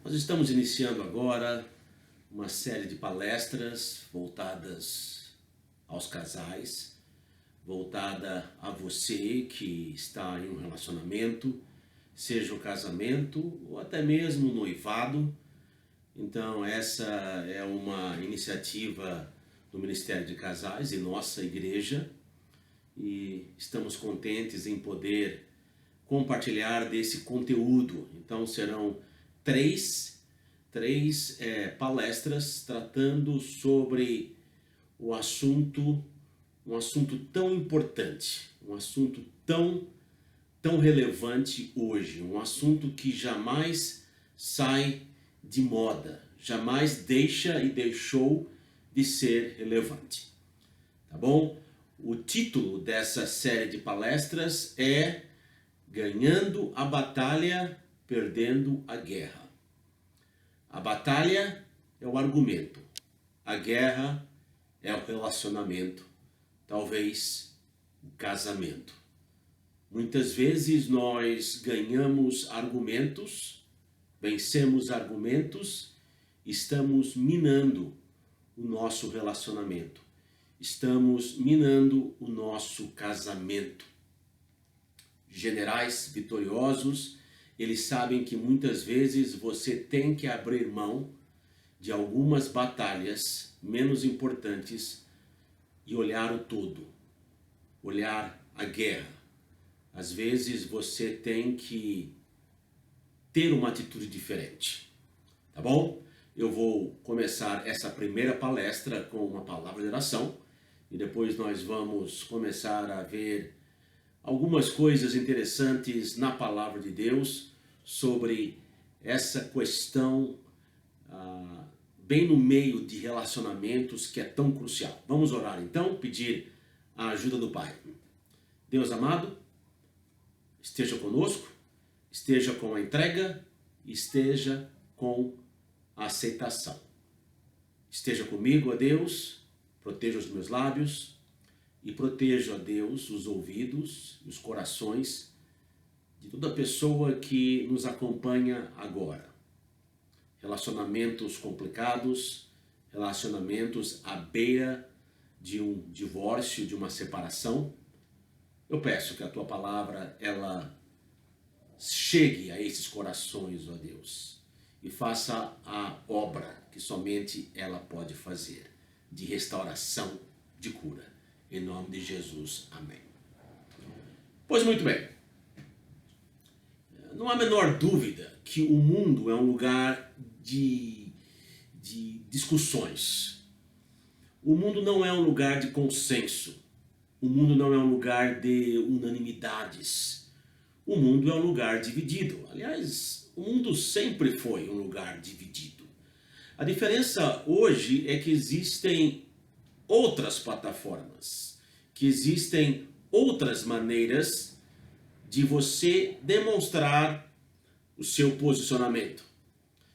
Nós estamos iniciando agora uma série de palestras voltadas aos casais, voltada a você que está em um relacionamento, seja o casamento ou até mesmo o noivado. Então essa é uma iniciativa do Ministério de Casais e nossa igreja, e estamos contentes em poder compartilhar desse conteúdo. Então serão três palestras tratando sobre um assunto tão importante, um assunto tão relevante hoje, um assunto que jamais sai de moda, jamais deixa e deixou de ser relevante. Tá bom? O título dessa série de palestras é Ganhando a Batalha, Perdendo a Guerra. A batalha é o argumento, a guerra é o relacionamento, talvez o casamento. Muitas vezes nós ganhamos argumentos, vencemos argumentos, estamos minando o nosso relacionamento, estamos minando o nosso casamento. Generais vitoriosos, eles sabem que muitas vezes você tem que abrir mão de algumas batalhas menos importantes e olhar o todo, olhar a guerra. Às vezes você tem que ter uma atitude diferente, tá bom? Eu vou começar essa primeira palestra com uma palavra de oração e depois nós vamos começar a ver algumas coisas interessantes na palavra de Deus sobre essa questão bem no meio de relacionamentos que é tão crucial. Vamos orar então, pedir a ajuda do Pai. Deus amado, esteja conosco, esteja com a entrega, esteja com a aceitação. Esteja comigo, ó Deus, proteja os meus lábios e proteja, ó Deus, os ouvidos e os corações de toda pessoa que nos acompanha agora. Relacionamentos complicados, relacionamentos à beira de um divórcio, de uma separação. Eu peço que a tua palavra, ela chegue a esses corações, ó Deus, e faça a obra que somente ela pode fazer, de restauração, de cura. Em nome de Jesus, amém. Pois muito bem, não há a menor dúvida que o mundo é um lugar de discussões. O mundo não é um lugar de consenso. O mundo não é um lugar de unanimidades. O mundo é um lugar dividido. Aliás, o mundo sempre foi um lugar dividido. A diferença hoje é que existem outras plataformas, que existem outras maneiras de você demonstrar o seu posicionamento.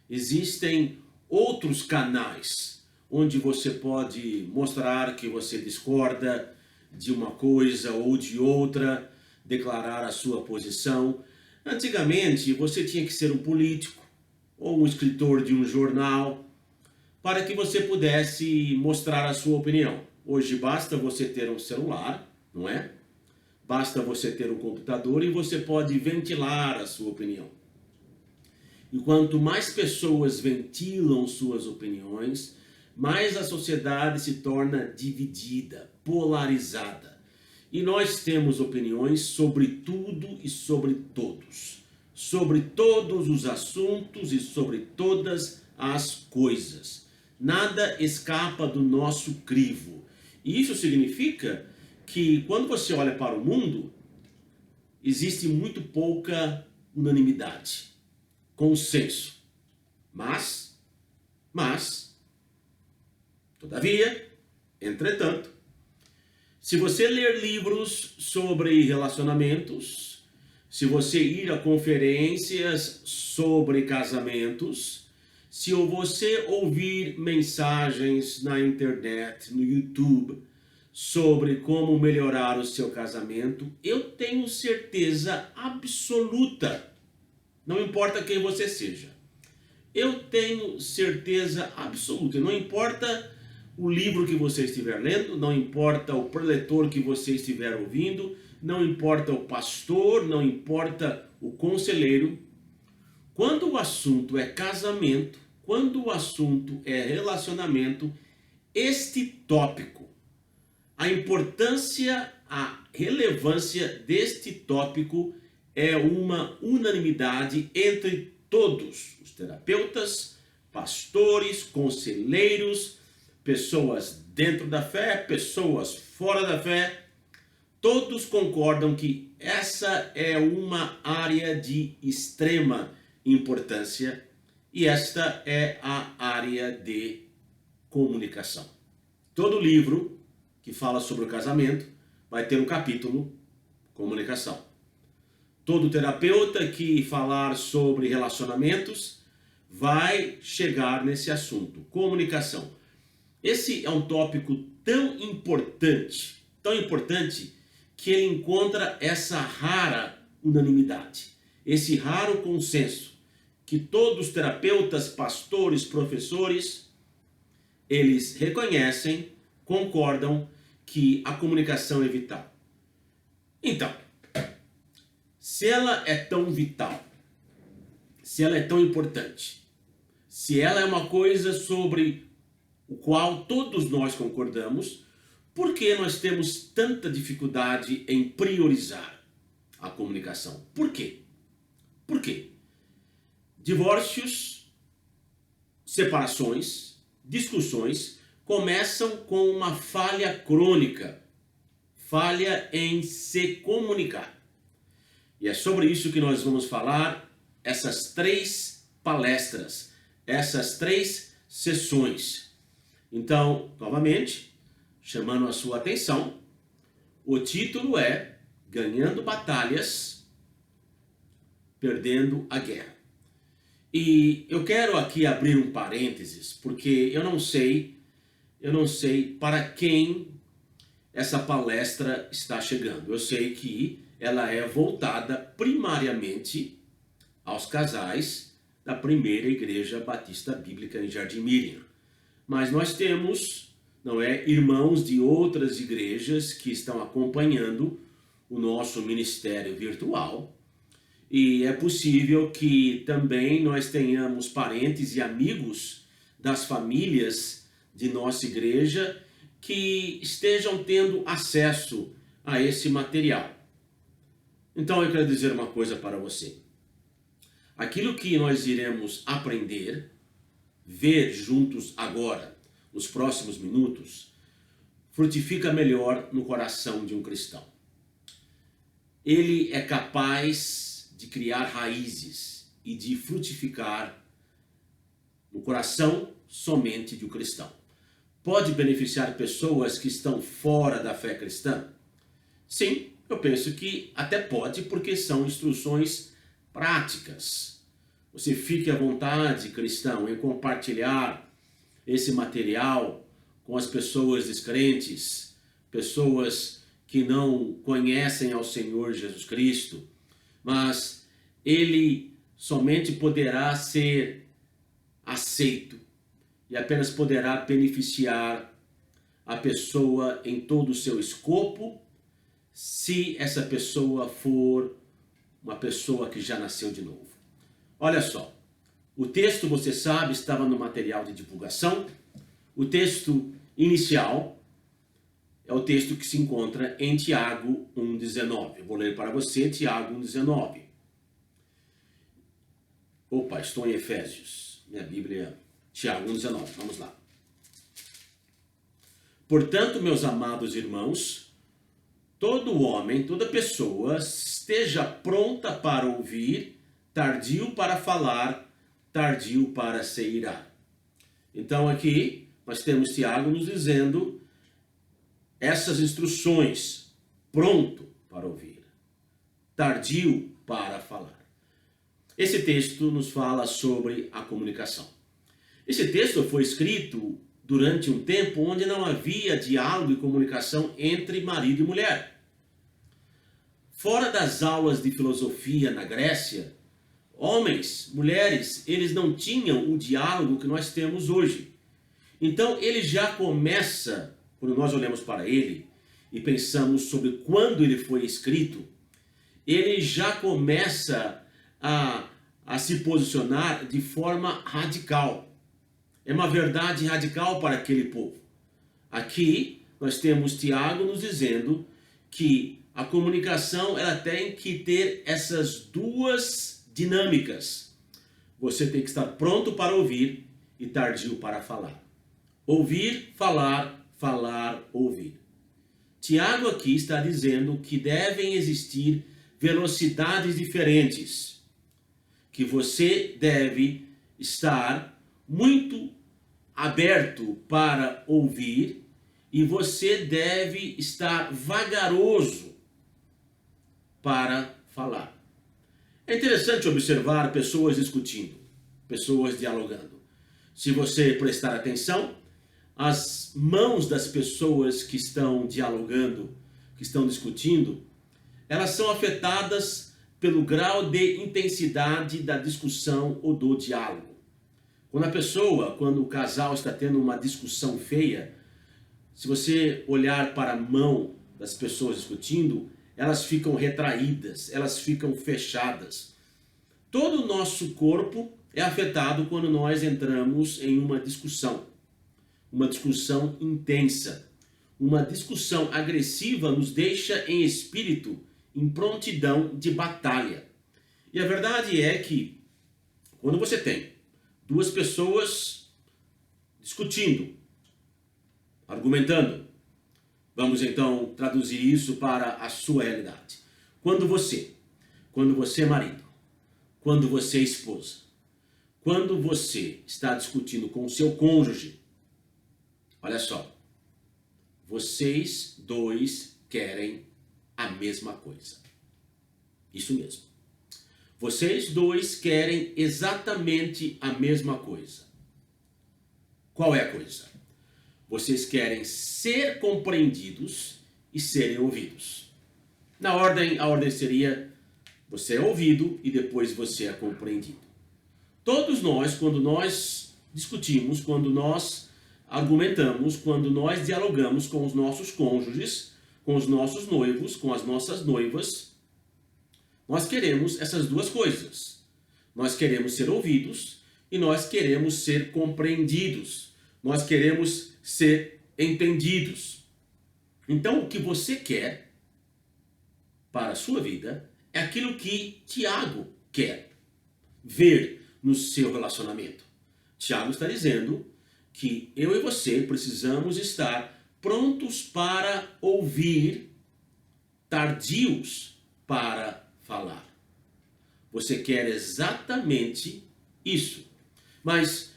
Existem outros canais onde você pode mostrar que você discorda de uma coisa ou de outra, declarar a sua posição. Antigamente você tinha que ser um político ou um escritor de um jornal para que você pudesse mostrar a sua opinião. Hoje basta você ter um celular, não é? Basta você ter um computador e você pode ventilar a sua opinião. E quanto mais pessoas ventilam suas opiniões, mais a sociedade se torna dividida, polarizada. E nós temos opiniões sobre tudo e sobre todos. Sobre todos os assuntos e sobre todas as coisas. Nada escapa do nosso crivo. E isso significa que quando você olha para o mundo, existe muito pouca unanimidade, consenso. Mas, todavia, entretanto, se você ler livros sobre relacionamentos, se você ir a conferências sobre casamentos, se você ouvir mensagens na internet, no YouTube, sobre como melhorar o seu casamento, eu tenho certeza absoluta, não importa quem você seja, Eu tenho certeza absoluta. Não importa o livro que você estiver lendo, não importa o preletor que você estiver ouvindo, não importa o pastor, não importa o conselheiro. Quando o assunto é casamento, quando o assunto é relacionamento, este tópico, a importância, a relevância deste tópico é uma unanimidade entre todos os terapeutas, pastores, conselheiros, pessoas dentro da fé, pessoas fora da fé. Todos concordam que essa é uma área de extrema importância e esta é a área de comunicação. Todo livro que fala sobre o casamento vai ter um capítulo comunicação. Todo terapeuta que falar sobre relacionamentos vai chegar nesse assunto, comunicação. Esse é um tópico tão importante que ele encontra essa rara unanimidade, esse raro consenso que todos os terapeutas, pastores, professores, eles reconhecem, concordam que a comunicação é vital. Então, se ela é tão vital, se ela é tão importante, se ela é uma coisa sobre o qual todos nós concordamos, por que nós temos tanta dificuldade em priorizar a comunicação? Por quê? Por quê? Divórcios, separações, discussões começam com uma falha crônica, falha em se comunicar. E é sobre isso que nós vamos falar essas 3 palestras, essas 3 sessões. Então, novamente, chamando a sua atenção, o título é Ganhando Batalhas, Perdendo a Guerra. E eu quero aqui abrir um parênteses, porque eu não sei para quem essa palestra está chegando. Eu sei que ela é voltada primariamente aos casais da primeira Igreja Batista Bíblica em Jardim Miriam. Mas nós temos, irmãos de outras igrejas que estão acompanhando o nosso ministério virtual. E é possível que também nós tenhamos parentes e amigos das famílias de nossa igreja que estejam tendo acesso a esse material. Então eu quero dizer uma coisa para você. Aquilo que nós iremos aprender, ver juntos agora, nos próximos minutos, frutifica melhor no coração de um cristão. Ele é capaz de criar raízes e de frutificar no coração somente de um cristão. Pode beneficiar pessoas que estão fora da fé cristã? Sim, eu penso que até pode, porque são instruções práticas. Você fique à vontade, cristão, em compartilhar esse material com as pessoas descrentes, pessoas que não conhecem ao Senhor Jesus Cristo, mas ele somente poderá ser aceito e apenas poderá beneficiar a pessoa em todo o seu escopo, se essa pessoa for uma pessoa que já nasceu de novo. Olha só, o texto, você sabe, estava no material de divulgação. O texto inicial é o texto que se encontra em Tiago 1,19. Eu vou ler para você Tiago 1,19. Opa, estou em Efésios. Minha Bíblia, Tiago 1,19. Vamos lá. Portanto, meus amados irmãos, todo homem, toda pessoa, esteja pronta para ouvir, tardio para falar, tardio para se irar. Então aqui nós temos Tiago nos dizendo essas instruções: pronto para ouvir, tardio para falar. Esse texto nos fala sobre a comunicação. Esse texto foi escrito durante um tempo onde não havia diálogo e comunicação entre marido e mulher. Fora das aulas de filosofia na Grécia, homens, mulheres, eles não tinham o diálogo que nós temos hoje. Então ele já começa, quando nós olhamos para ele e pensamos sobre quando ele foi escrito, ele já começa a se posicionar de forma radical. É uma verdade radical para aquele povo. Aqui nós temos Tiago nos dizendo que a comunicação ela tem que ter essas duas dinâmicas. Você tem que estar pronto para ouvir e tardio para falar. Ouvir, falar, falar, ouvir. Tiago aqui está dizendo que devem existir velocidades diferentes, que você deve estar muito aberto para ouvir e você deve estar vagaroso para falar. É interessante observar pessoas discutindo, pessoas dialogando. Se você prestar atenção, as mãos das pessoas que estão dialogando, que estão discutindo, elas são afetadas pelo grau de intensidade da discussão ou do diálogo. Quando o casal está tendo uma discussão feia, se você olhar para a mão das pessoas discutindo, elas ficam retraídas, elas ficam fechadas. Todo o nosso corpo é afetado quando nós entramos em uma discussão intensa. Uma discussão agressiva nos deixa em espírito, em prontidão de batalha. E a verdade é que, quando você tem duas pessoas discutindo, argumentando, vamos então traduzir isso para a sua realidade. Quando você marido, quando você esposa, quando você está discutindo com o seu cônjuge, olha só, vocês dois querem a mesma coisa. Isso mesmo. Vocês dois querem exatamente a mesma coisa. Qual é a coisa? Vocês querem ser compreendidos e serem ouvidos. A ordem seria: você é ouvido e depois você é compreendido. Todos nós, quando nós discutimos, quando nós argumentamos, quando nós dialogamos com os nossos cônjuges, com os nossos noivos, com as nossas noivas, nós queremos essas duas coisas. Nós queremos ser ouvidos e nós queremos ser compreendidos. Nós queremos ser entendidos. Então, o que você quer para a sua vida é aquilo que Tiago quer ver no seu relacionamento. Tiago está dizendo que eu e você precisamos estar prontos para ouvir, tardios para falar. Você quer exatamente isso. Mas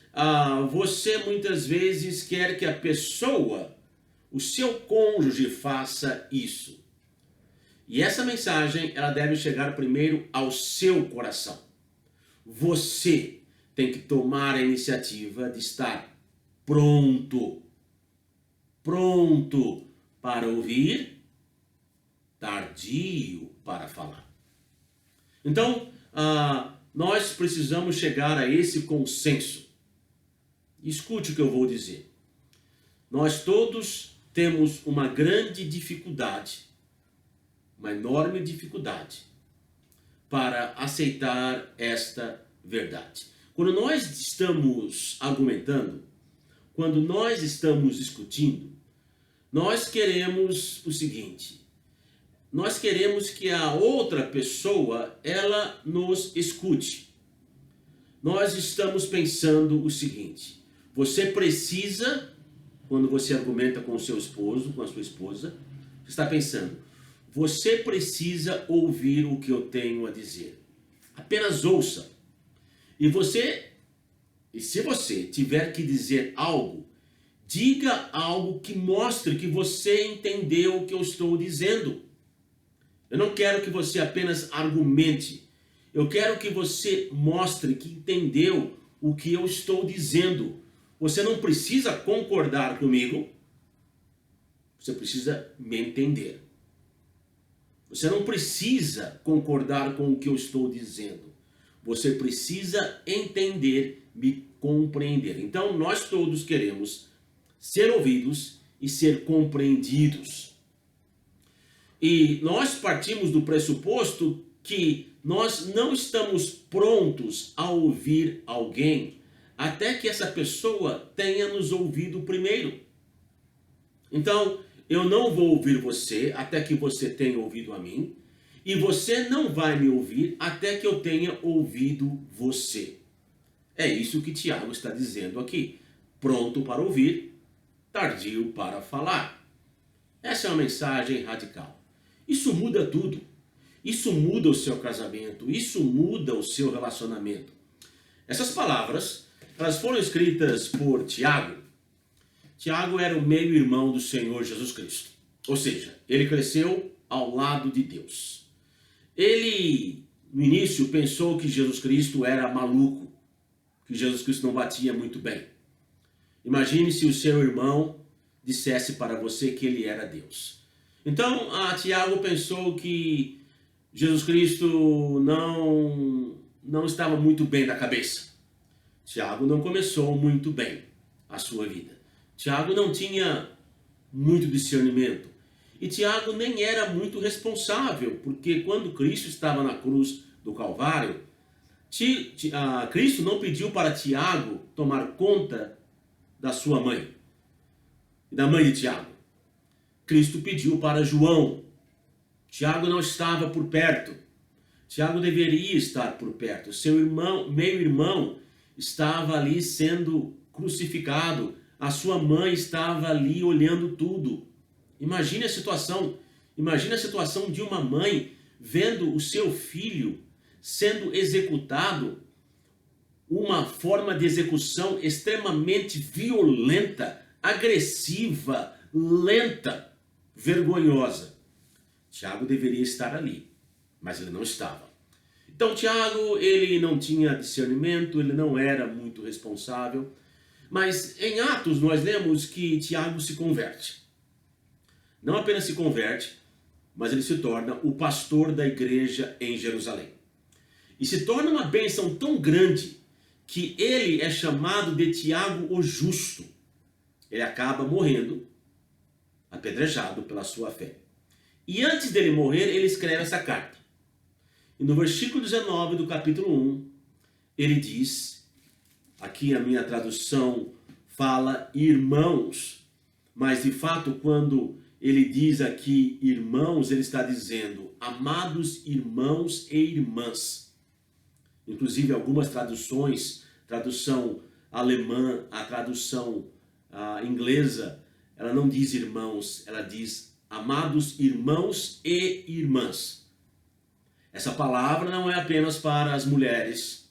você muitas vezes quer que a pessoa, o seu cônjuge, faça isso. E essa mensagem, ela deve chegar primeiro ao seu coração. Você tem que tomar a iniciativa de estar pronto para ouvir, tardio para falar. Então, nós precisamos chegar a esse consenso. Escute o que eu vou dizer. Nós todos temos uma grande dificuldade, uma enorme dificuldade para aceitar esta verdade. Quando nós estamos argumentando, quando nós estamos discutindo, nós queremos o seguinte: nós queremos que a outra pessoa, ela nos escute. Nós estamos pensando o seguinte: você precisa, quando você argumenta com o seu esposo, com a sua esposa, você está pensando, você precisa ouvir o que eu tenho a dizer. Apenas ouça. E se você tiver que dizer algo, diga algo que mostre que você entendeu o que eu estou dizendo. Eu não quero que você apenas argumente. Eu quero que você mostre que entendeu o que eu estou dizendo. Você não precisa concordar comigo. Você precisa me entender. Você não precisa concordar com o que eu estou dizendo. Você precisa entender, me compreender. Então, nós todos queremos ser ouvidos e ser compreendidos. E nós partimos do pressuposto que nós não estamos prontos a ouvir alguém até que essa pessoa tenha nos ouvido primeiro. Então, eu não vou ouvir você até que você tenha ouvido a mim, e você não vai me ouvir até que eu tenha ouvido você. É isso que Tiago está dizendo aqui. Pronto para ouvir, tardio para falar. Essa é uma mensagem radical. Isso muda tudo. Isso muda o seu casamento. Isso muda o seu relacionamento. Essas palavras, elas foram escritas por Tiago. Tiago era o meio-irmão do Senhor Jesus Cristo. Ou seja, ele cresceu ao lado de Deus. Ele, no início, pensou que Jesus Cristo era maluco, que Jesus Cristo não batia muito bem. Imagine se o seu irmão dissesse para você que ele era Deus. Então, Tiago pensou que Jesus Cristo não estava muito bem da cabeça. Tiago não começou muito bem a sua vida. Tiago não tinha muito discernimento. E Tiago nem era muito responsável, porque quando Cristo estava na cruz do Calvário, Cristo não pediu para Tiago tomar conta da sua mãe, da mãe de Tiago. Cristo pediu para João. Tiago não estava por perto. Tiago deveria estar por perto. Seu irmão, meio-irmão, estava ali sendo crucificado. A sua mãe estava ali olhando tudo. Imagine a situação. Imagine a situação de uma mãe vendo o seu filho sendo executado, uma forma de execução extremamente violenta, agressiva, lenta, vergonhosa. Tiago deveria estar ali, mas ele não estava. Então Tiago, ele não tinha discernimento, ele não era muito responsável, mas em Atos nós lemos que Tiago se converte. Não apenas se converte, mas ele se torna o pastor da igreja em Jerusalém. E se torna uma bênção tão grande que ele é chamado de Tiago o Justo. Ele acaba morrendo, apedrejado pela sua fé. E antes dele morrer, ele escreve essa carta. E no versículo 19 do capítulo 1, ele diz, aqui a minha tradução fala irmãos, mas de fato quando ele diz aqui irmãos, ele está dizendo amados irmãos e irmãs. Inclusive algumas traduções, tradução alemã, a tradução inglesa, ela não diz irmãos, ela diz amados irmãos e irmãs. Essa palavra não é apenas para as mulheres,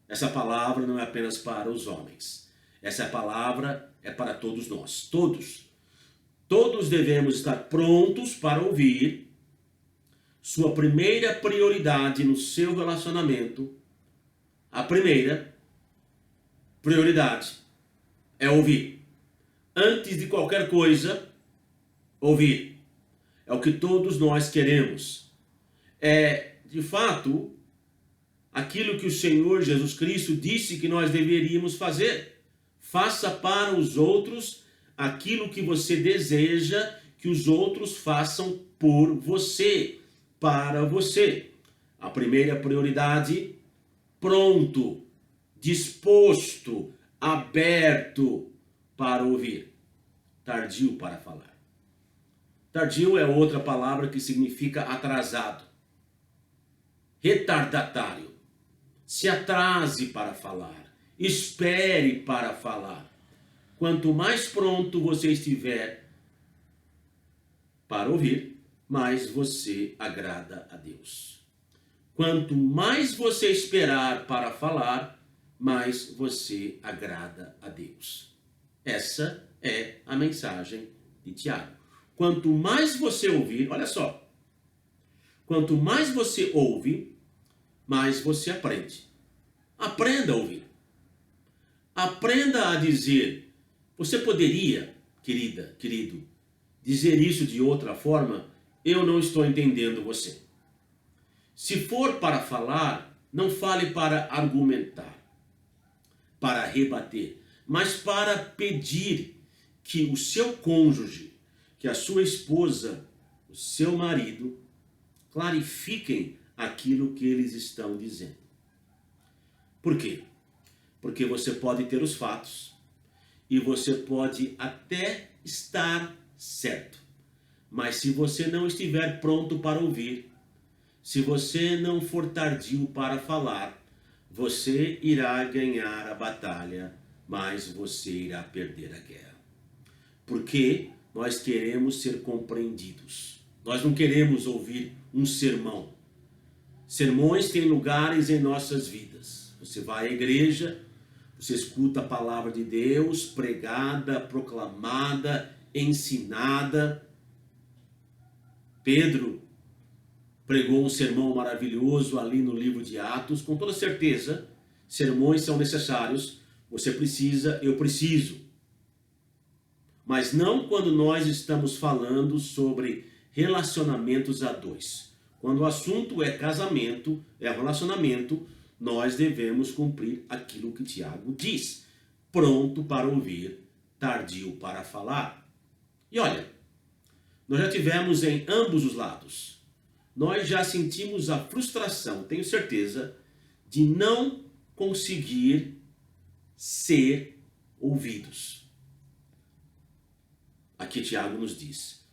essa palavra não é apenas para os homens. Essa palavra é para todos nós, todos. Todos devemos estar prontos para ouvir. Sua primeira prioridade no seu relacionamento, a primeira prioridade é ouvir. Antes de qualquer coisa, ouvir. É o que todos nós queremos. É, de fato, aquilo que o Senhor Jesus Cristo disse que nós deveríamos fazer. Faça para os outros aquilo que você deseja que os outros façam por você, para você. A primeira prioridade, pronto, disposto, aberto para ouvir. Tardio para falar. Tardio é outra palavra que significa atrasado, retardatário. Se atrase para falar, espere para falar. Quanto mais pronto você estiver para ouvir, mais você agrada a Deus. Quanto mais você esperar para falar, mais você agrada a Deus. Essa é a mensagem de Tiago. Quanto mais você ouvir, olha só, quanto mais você ouve, mais você aprende. Aprenda a ouvir. Aprenda a dizer. Você poderia, querida, querido, dizer isso de outra forma? Eu não estou entendendo você. Se for para falar, Não fale para argumentar, para rebater, mas para pedir que o seu cônjuge, que a sua esposa, o seu marido, clarifiquem aquilo que eles estão dizendo. Por quê? Porque você pode ter os fatos e você pode até estar certo. Mas se você não estiver pronto para ouvir, se você não for tardio para falar, você irá ganhar a batalha, mas você irá perder a guerra. Porque nós queremos ser compreendidos. Nós não queremos ouvir um sermão. Sermões têm lugares em nossas vidas. Você vai à igreja, você escuta a palavra de Deus pregada, proclamada, ensinada. Pedro pregou um sermão maravilhoso ali no livro de Atos. Com toda certeza, sermões são necessários. Você precisa, eu preciso. Mas não quando nós estamos falando sobre relacionamentos a dois. Quando o assunto é casamento, é relacionamento, nós devemos cumprir aquilo que Tiago diz. Pronto para ouvir, tardio para falar. E olha, nós já tivemos em ambos os lados. Nós já sentimos a frustração, tenho certeza, de não conseguir ser ouvidos. Aqui Tiago nos diz,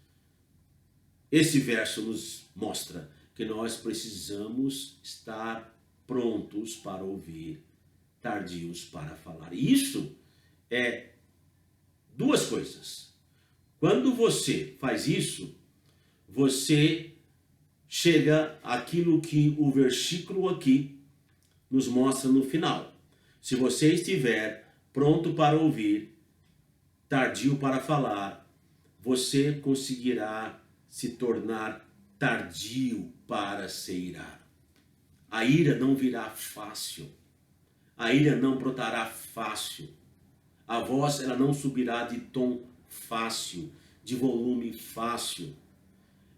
esse verso nos mostra que nós precisamos estar prontos para ouvir, tardios para falar. E isso é duas coisas. Quando você faz isso, você chega àquilo que o versículo aqui nos mostra no final. Se você estiver pronto para ouvir, tardio para falar, você conseguirá se tornar tardio para se irar. A ira não virá fácil. A ira não brotará fácil. A voz ela não subirá de tom fácil, de volume fácil.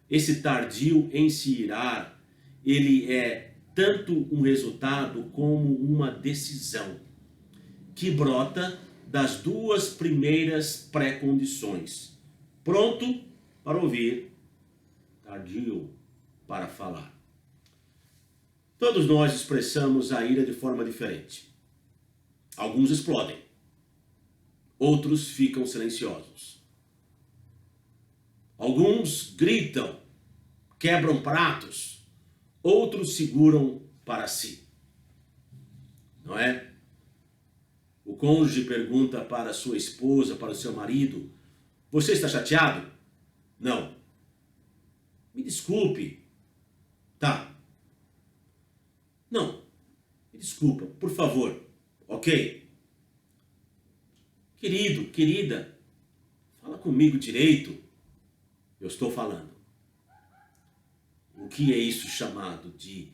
Esse tardio em se irar, ele é tanto um resultado como uma decisão que brota das duas primeiras pré-condições. Pronto para ouvir, tardio para falar. Todos nós expressamos a ira de forma diferente. Alguns explodem, outros ficam silenciosos. Alguns gritam, quebram pratos, outros seguram para si. Não é? O cônjuge pergunta para a sua esposa, para o seu marido, você está chateado? Não. Me desculpe. Tá. Não. Me desculpa, por favor. Ok? Querido, querida, fala comigo direito. Eu estou falando. O que é isso chamado de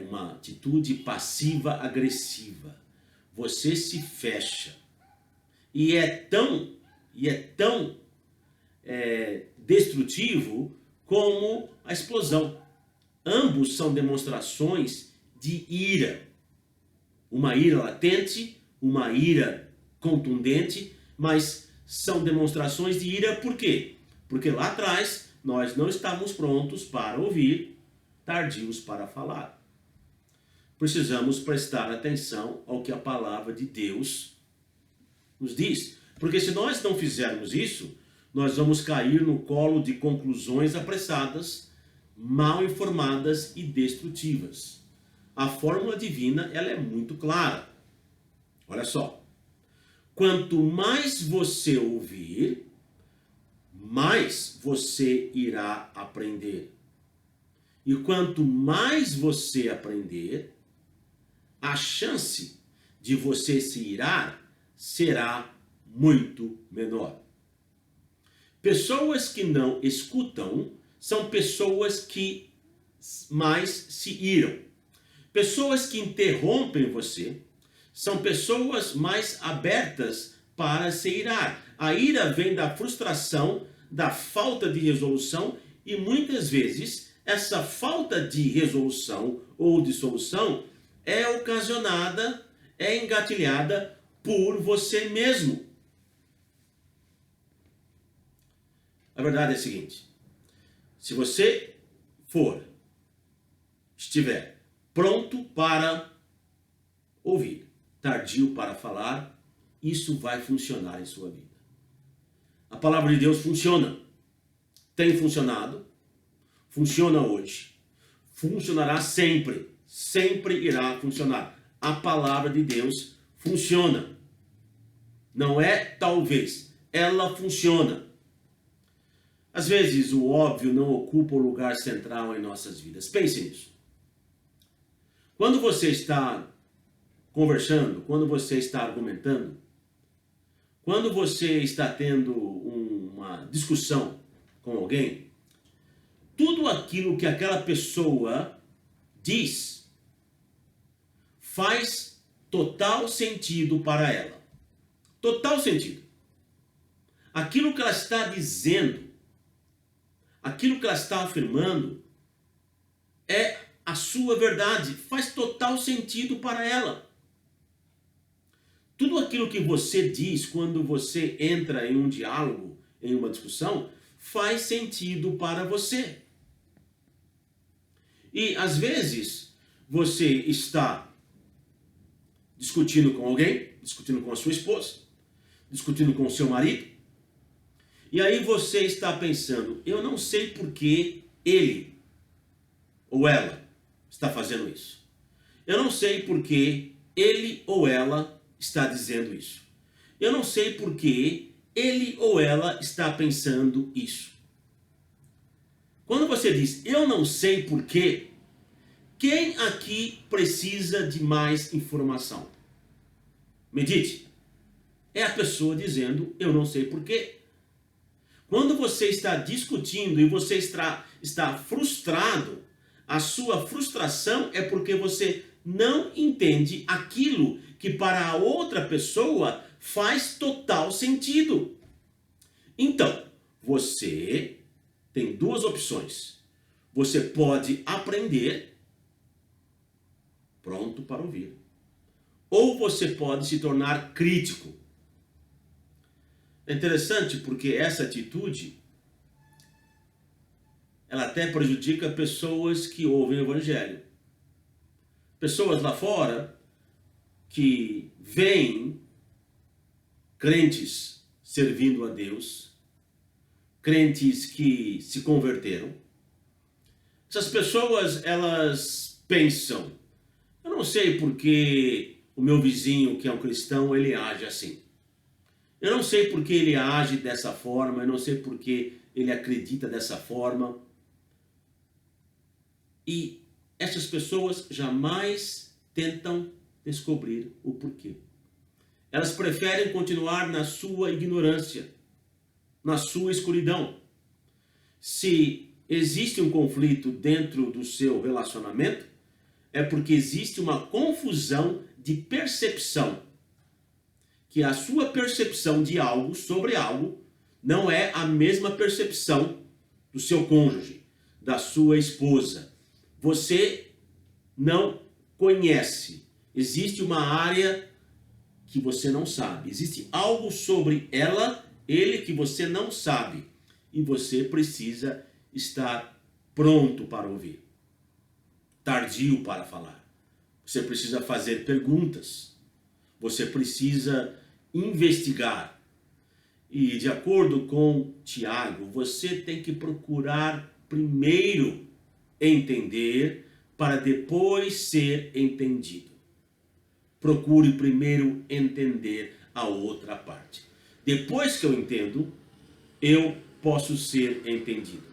uma atitude passiva-agressiva? Você se fecha. E é tão destrutivo como a explosão. Ambos são demonstrações de ira. Uma ira latente, uma ira contundente, mas são demonstrações de ira por quê? Porque lá atrás nós não estávamos prontos para ouvir, tardios para falar. Precisamos prestar atenção ao que a palavra de Deus nos diz. Porque se nós não fizermos isso, nós vamos cair no colo de conclusões apressadas, mal informadas e destrutivas. A fórmula divina ela é muito clara. Olha só. Quanto mais você ouvir, mais você irá aprender. E quanto mais você aprender, a chance de você se irar será muito menor. Pessoas que não escutam são pessoas que mais se iram. Pessoas que interrompem você são pessoas mais abertas para se irar. A ira vem da frustração, da falta de resolução e muitas vezes essa falta de resolução ou dissolução é ocasionada, é engatilhada por você mesmo. A verdade é a seguinte: se você estiver pronto para ouvir, tardio para falar, isso vai funcionar em sua vida. A palavra de Deus funciona. Tem funcionado, funciona hoje, funcionará sempre, sempre irá funcionar. A palavra de Deus funciona. Não é talvez, ela funciona. Às vezes o óbvio não ocupa o lugar central em nossas vidas. Pense nisso. Quando você está conversando, quando você está argumentando, quando você está tendo uma discussão com alguém, tudo aquilo que aquela pessoa diz faz total sentido para ela. Total sentido. Aquilo que ela está dizendo, aquilo que ela está afirmando, é a sua verdade, faz total sentido para ela. Tudo aquilo que você diz quando você entra em um diálogo, em uma discussão, faz sentido para você. E às vezes você está discutindo com alguém, discutindo com a sua esposa, discutindo com o seu marido, e aí você está pensando, eu não sei por que ele ou ela está fazendo isso. Eu não sei por que ele ou ela está dizendo isso. Eu não sei por que ele ou ela está pensando isso. Quando você diz, eu não sei por quê, quem aqui precisa de mais informação? Medite. É a pessoa dizendo, eu não sei por quê. Quando você está discutindo e você está frustrado, a sua frustração é porque você não entende aquilo que para a outra pessoa faz total sentido. Então, você tem duas opções. Você pode aprender, pronto para ouvir, ou você pode se tornar crítico. É interessante porque essa atitude, ela até prejudica pessoas que ouvem o evangelho. Pessoas lá fora que veem crentes servindo a Deus, crentes que se converteram. Essas pessoas, elas pensam, eu não sei porque o meu vizinho que é um cristão, ele age assim. Eu não sei porque ele age dessa forma, eu não sei porque ele acredita dessa forma. E essas pessoas jamais tentam descobrir o porquê. Elas preferem continuar na sua ignorância, na sua escuridão. Se existe um conflito dentro do seu relacionamento, é porque existe uma confusão de percepção. Que a sua percepção de algo, sobre algo, não é a mesma percepção do seu cônjuge, da sua esposa. Você não conhece. Existe uma área que você não sabe. Existe algo sobre ela, ele, que você não sabe. E você precisa estar pronto para ouvir. Tardio para falar. Você precisa fazer perguntas. Você precisa investigar. E de acordo com Tiago, você tem que procurar primeiro entender para depois ser entendido. Procure primeiro entender a outra parte. Depois que eu entendo, eu posso ser entendido.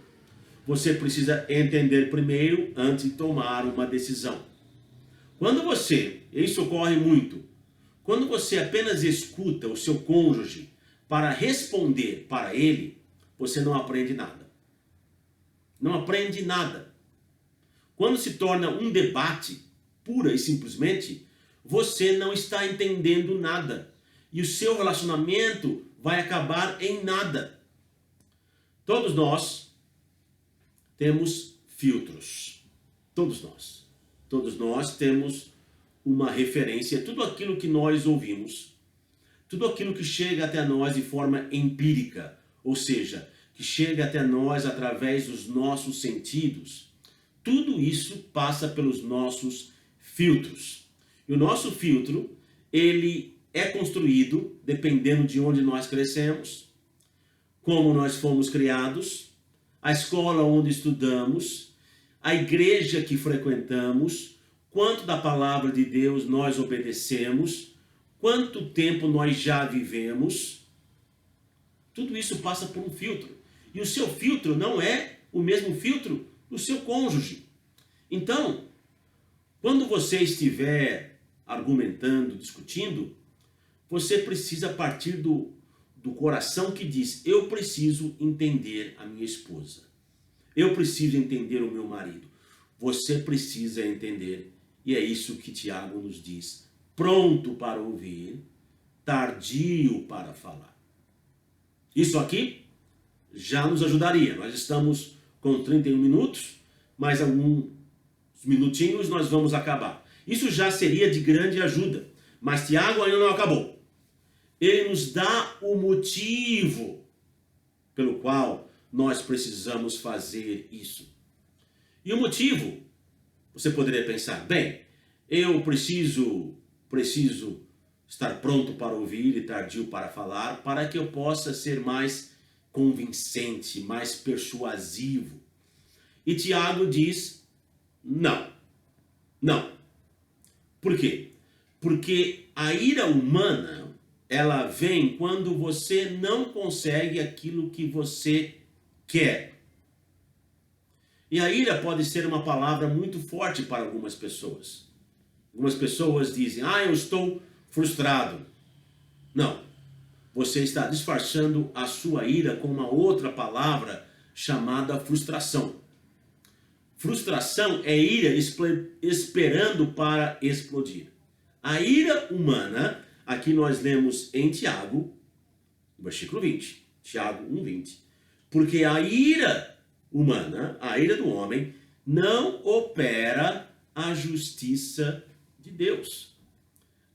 Você precisa entender primeiro antes de tomar uma decisão. Quando você, isso ocorre muito, quando você apenas escuta o seu cônjuge para responder para ele, você não aprende nada. Não aprende nada. Quando se torna um debate, pura e simplesmente, você não está entendendo nada. E o seu relacionamento vai acabar em nada. Todos nós temos filtros. Todos nós. Todos nós temos uma referência, tudo aquilo que nós ouvimos, tudo aquilo que chega até nós de forma empírica, ou seja, que chega até nós através dos nossos sentidos, tudo isso passa pelos nossos filtros. E o nosso filtro, ele é construído dependendo de onde nós crescemos, como nós fomos criados, a escola onde estudamos, a igreja que frequentamos, quanto da palavra de Deus nós obedecemos, quanto tempo nós já vivemos. Tudo isso passa por um filtro. E o seu filtro não é o mesmo filtro do seu cônjuge. Então, quando você estiver argumentando, discutindo, você precisa partir do coração que diz: eu preciso entender a minha esposa. Eu preciso entender o meu marido. Você precisa entender. E é isso que Tiago nos diz: pronto para ouvir, tardio para falar. Isso aqui já nos ajudaria. Nós estamos com 31 minutos, mais alguns minutinhos nós vamos acabar. Isso já seria de grande ajuda. Mas Tiago ainda não acabou. Ele nos dá o motivo pelo qual nós precisamos fazer isso. E o motivo, você poderia pensar, bem, eu preciso estar pronto para ouvir e tardio para falar, para que eu possa ser mais convincente, mais persuasivo. E Tiago diz, não. Por quê? Porque a ira humana, ela vem quando você não consegue aquilo que você quer. E a ira pode ser uma palavra muito forte para algumas pessoas. Algumas pessoas dizem, eu estou frustrado. Não. Você está disfarçando a sua ira com uma outra palavra chamada frustração. Frustração é ira esperando para explodir. A ira humana, aqui nós lemos em Tiago, versículo 20, Tiago 1:20, porque a ira humana, a ira do homem, não opera a justiça de Deus.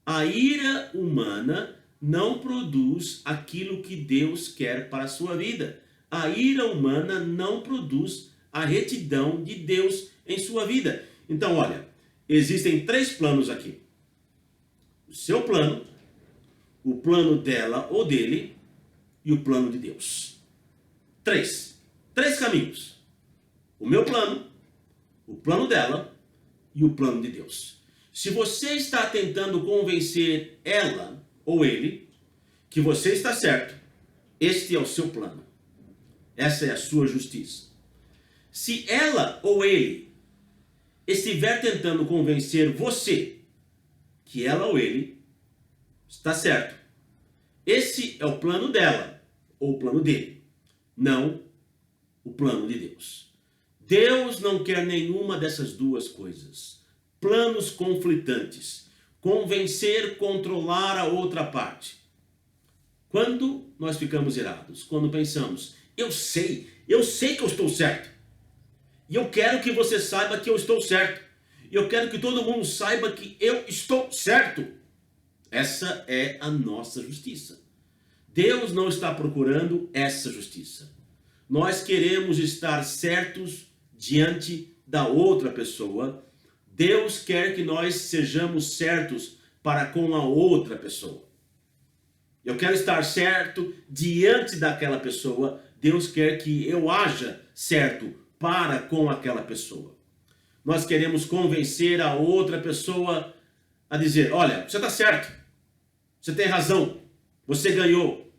A ira humana não produz aquilo que Deus quer para a sua vida. A ira humana não produz a retidão de Deus em sua vida. Então, olha, existem 3 planos aqui. O seu plano, o plano dela ou dele e o plano de Deus. 3 caminhos. O meu plano, o plano dela e o plano de Deus. Se você está tentando convencer ela ou ele que você está certo, este é o seu plano. Essa é a sua justiça. Se ela ou ele estiver tentando convencer você que ela ou ele está certo, esse é o plano dela ou o plano dele, não o plano de Deus. Deus não quer nenhuma dessas duas coisas. Planos conflitantes, convencer, controlar a outra parte. Quando nós ficamos irados, quando pensamos, eu sei que eu estou certo. E eu quero que você saiba que eu estou certo. E eu quero que todo mundo saiba que eu estou certo. Essa é a nossa justiça. Deus não está procurando essa justiça. Nós queremos estar certos diante da outra pessoa. Deus quer que nós sejamos certos para com a outra pessoa. Eu quero estar certo diante daquela pessoa. Deus quer que eu haja certo para com aquela pessoa. Nós queremos convencer a outra pessoa a dizer, olha, você está certo. Você tem razão. Você ganhou.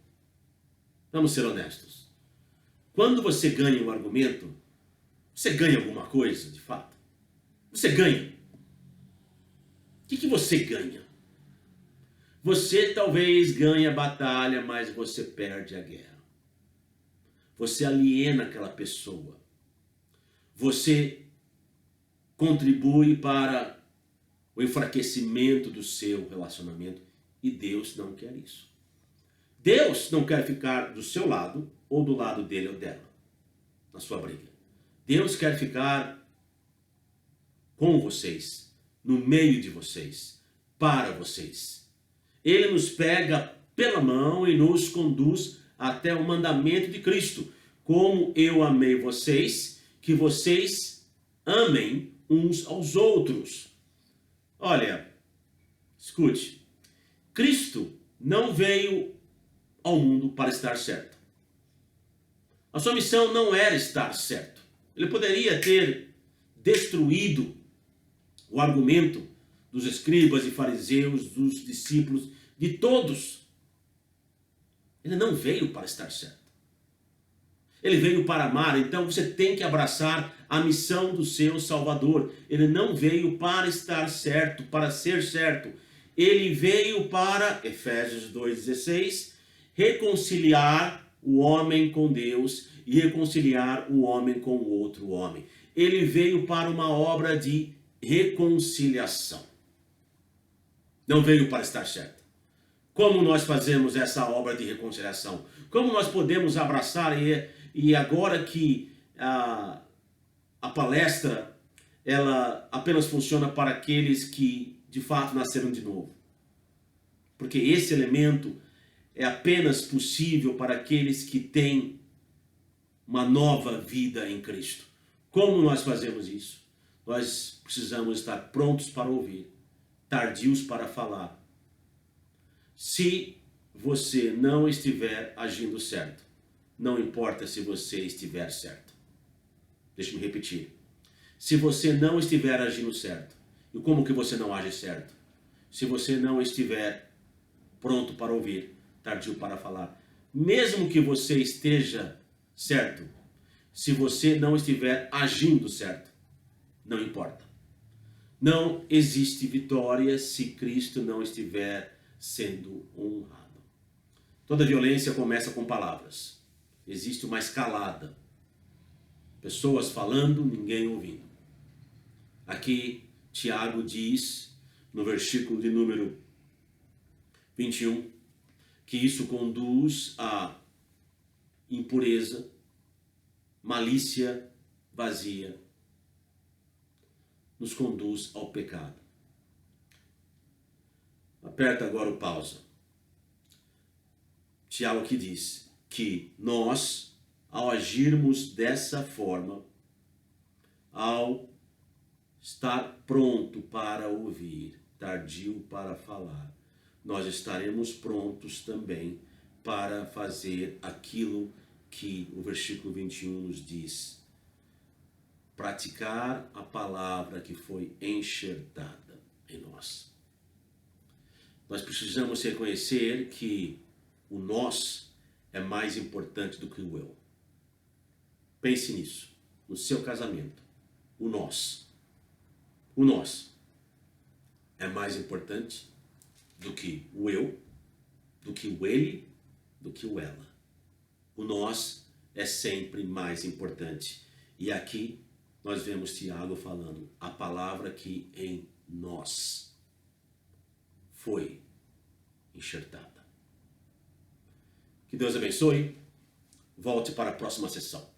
Vamos ser honestos. Quando você ganha um argumento, você ganha alguma coisa, de fato? Você ganha. O que você ganha? Você talvez ganhe a batalha, mas você perde a guerra. Você aliena aquela pessoa. Você contribui para o enfraquecimento do seu relacionamento. E Deus não quer isso. Deus não quer ficar do seu lado ou do lado dele ou dela, na sua briga. Deus quer ficar com vocês, no meio de vocês, para vocês. Ele nos pega pela mão e nos conduz até o mandamento de Cristo. Como eu amei vocês, que vocês amem uns aos outros. Olha, escute, Cristo não veio ao mundo para estar certo. A sua missão não era estar certo. Ele poderia ter destruído o argumento dos escribas e fariseus, dos discípulos, de todos. Ele não veio para estar certo. Ele veio para amar, então você tem que abraçar a missão do seu Salvador. Ele não veio para estar certo, para ser certo. Ele veio para, Efésios 2,16, reconciliar o homem com Deus e reconciliar o homem com o outro homem. Ele veio para uma obra de reconciliação. Não veio para estar certo. Como nós fazemos essa obra de reconciliação? Como nós podemos abraçar e agora que a palestra ela apenas funciona para aqueles que de fato nasceram de novo. Porque esse elemento é apenas possível para aqueles que têm uma nova vida em Cristo. Como nós fazemos isso? Nós precisamos estar prontos para ouvir, tardios para falar. Se você não estiver agindo certo, não importa se você estiver certo. Deixa-me repetir. Se você não estiver agindo certo, e como que você não age certo? Se você não estiver pronto para ouvir, tardio para falar. Mesmo que você esteja certo, se você não estiver agindo certo, não importa. Não existe vitória se Cristo não estiver sendo honrado. Toda violência começa com palavras. Existe uma escalada. Pessoas falando, ninguém ouvindo. Aqui, Tiago diz, no versículo de número 21, que isso conduz a impureza, malícia vazia, nos conduz ao pecado. Aperta agora o pausa. Tiago aqui diz que nós, ao agirmos dessa forma, ao estar pronto para ouvir, tardio para falar, nós estaremos prontos também para fazer aquilo que o versículo 21 nos diz. Praticar a palavra que foi enxertada em nós. Nós precisamos reconhecer que o nós é mais importante do que o eu. Pense nisso, no seu casamento. O nós é mais importante do que o eu, do que o ele, do que o ela. O nós é sempre mais importante. E aqui nós vemos Tiago falando a palavra que em nós foi enxertada. Que Deus abençoe. Volte para a próxima sessão.